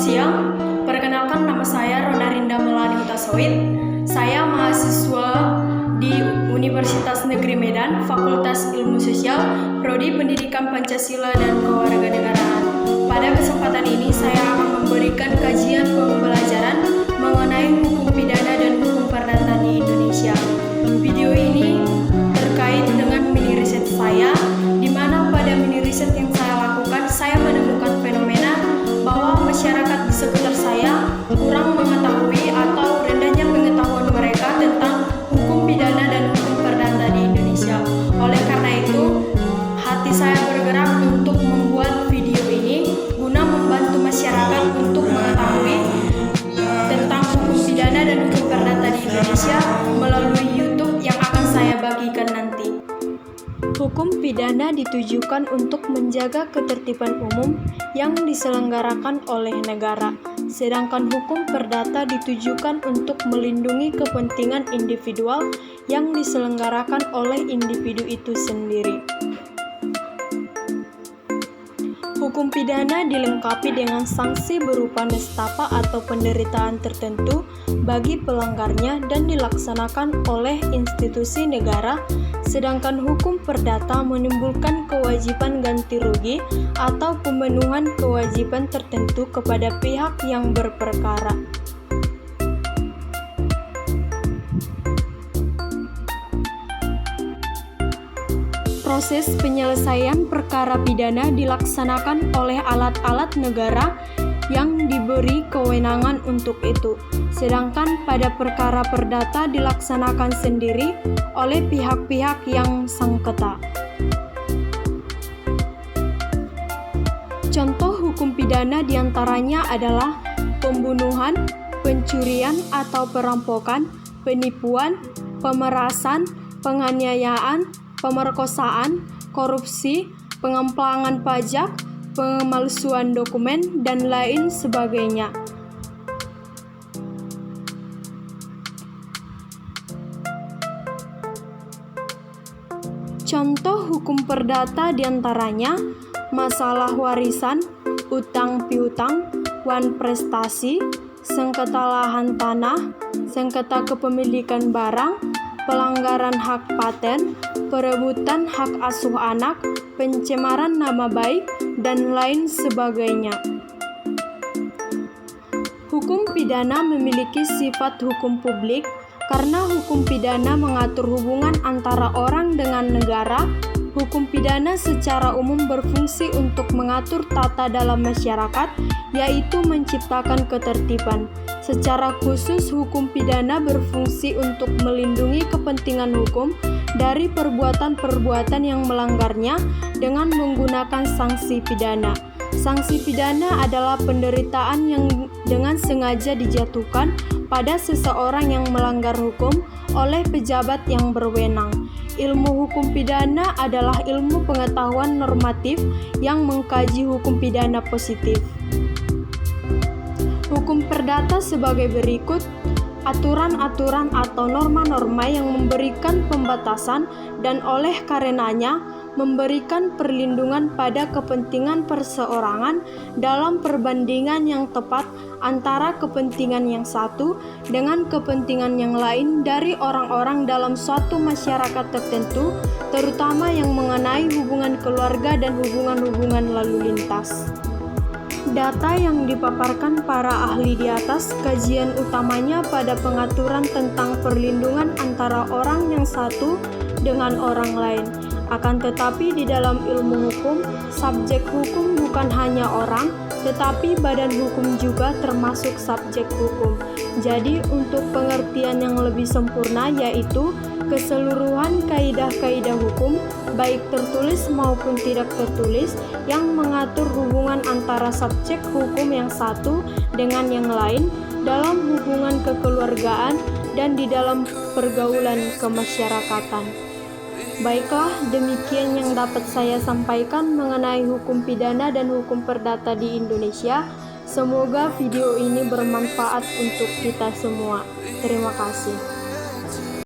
siang, perkenalkan nama saya Ronarinda Melani Hutasawit. Saya mahasiswa di Universitas Negeri Medan, Fakultas Ilmu Sosial, Prodi Pendidikan Pancasila dan Kewarganegaraan. Pada kesempatan ini saya akan memberikan kajian pembelajaran mengenai hukum pidana dan hukum perdata di Indonesia. Video ini terkait dengan mini riset saya, di mana pada mini riset yang saya lakukan, saya menemukan fenomena bahwa masyarakat di sekitar saya kurang mengetahui atau rendahnya pengetahuan mereka tentang hukum pidana dan hukum perdata di Indonesia. Oleh karena itu, hati saya bergerak untuk membuat video ini guna membantu masyarakat untuk mengetahui tentang hukum pidana dan hukum perdata di Indonesia melalui YouTube yang akan saya bagikan nanti. Hukum pidana ditujukan untuk menjaga ketertiban umum yang diselenggarakan oleh negara, sedangkan hukum perdata ditujukan untuk melindungi kepentingan individual yang diselenggarakan oleh individu itu sendiri. Hukum pidana dilengkapi dengan sanksi berupa nestapa atau penderitaan tertentu bagi pelanggarnya dan dilaksanakan oleh institusi negara, sedangkan hukum perdata menimbulkan kewajiban ganti rugi atau pemenuhan kewajiban tertentu kepada pihak yang berperkara. Proses penyelesaian perkara pidana dilaksanakan oleh alat-alat negara yang diberi kewenangan untuk itu, sedangkan pada perkara perdata dilaksanakan sendiri oleh pihak-pihak yang sengketa. Contoh hukum pidana diantaranya adalah pembunuhan, pencurian atau perampokan, penipuan, pemerasan, penganiayaan, pemerkosaan, korupsi, pengemplasan pajak, pemalsuan dokumen, dan lain sebagainya. Contoh hukum perdata diantaranya masalah warisan, utang piutang, wan prestasi, sengketa lahan tanah, sengketa kepemilikan barang, pelanggaran hak paten, perebutan hak asuh anak, pencemaran nama baik, dan lain sebagainya. Hukum pidana memiliki sifat hukum publik karena hukum pidana mengatur hubungan antara orang dengan negara. Hukum pidana secara umum berfungsi untuk mengatur tata dalam masyarakat, yaitu menciptakan ketertiban. Secara khusus, hukum pidana berfungsi untuk melindungi kepentingan hukum dari perbuatan-perbuatan yang melanggarnya dengan menggunakan sanksi pidana. Sanksi pidana adalah penderitaan yang dengan sengaja dijatuhkan pada seseorang yang melanggar hukum oleh pejabat yang berwenang. Ilmu hukum pidana adalah ilmu pengetahuan normatif yang mengkaji hukum pidana positif. Hukum perdata sebagai berikut: aturan-aturan atau norma-norma yang memberikan pembatasan dan oleh karenanya memberikan perlindungan pada kepentingan perseorangan dalam perbandingan yang tepat antara kepentingan yang satu dengan kepentingan yang lain dari orang-orang dalam suatu masyarakat tertentu, terutama yang mengenai hubungan keluarga dan hubungan-hubungan lalu lintas. Data yang dipaparkan para ahli di atas kajian utamanya pada pengaturan tentang perlindungan antara orang yang satu dengan orang lain. Akan tetapi di dalam ilmu hukum, subjek hukum bukan hanya orang, tetapi badan hukum juga termasuk subjek hukum. Jadi untuk pengertian yang lebih sempurna yaitu keseluruhan kaidah-kaidah hukum, baik tertulis maupun tidak tertulis, yang mengatur hubungan antara subjek hukum yang satu dengan yang lain dalam hubungan kekeluargaan dan di dalam pergaulan kemasyarakatan. Baiklah, demikian yang dapat saya sampaikan mengenai hukum pidana dan hukum perdata di Indonesia. Semoga video ini bermanfaat untuk kita semua. Terima kasih.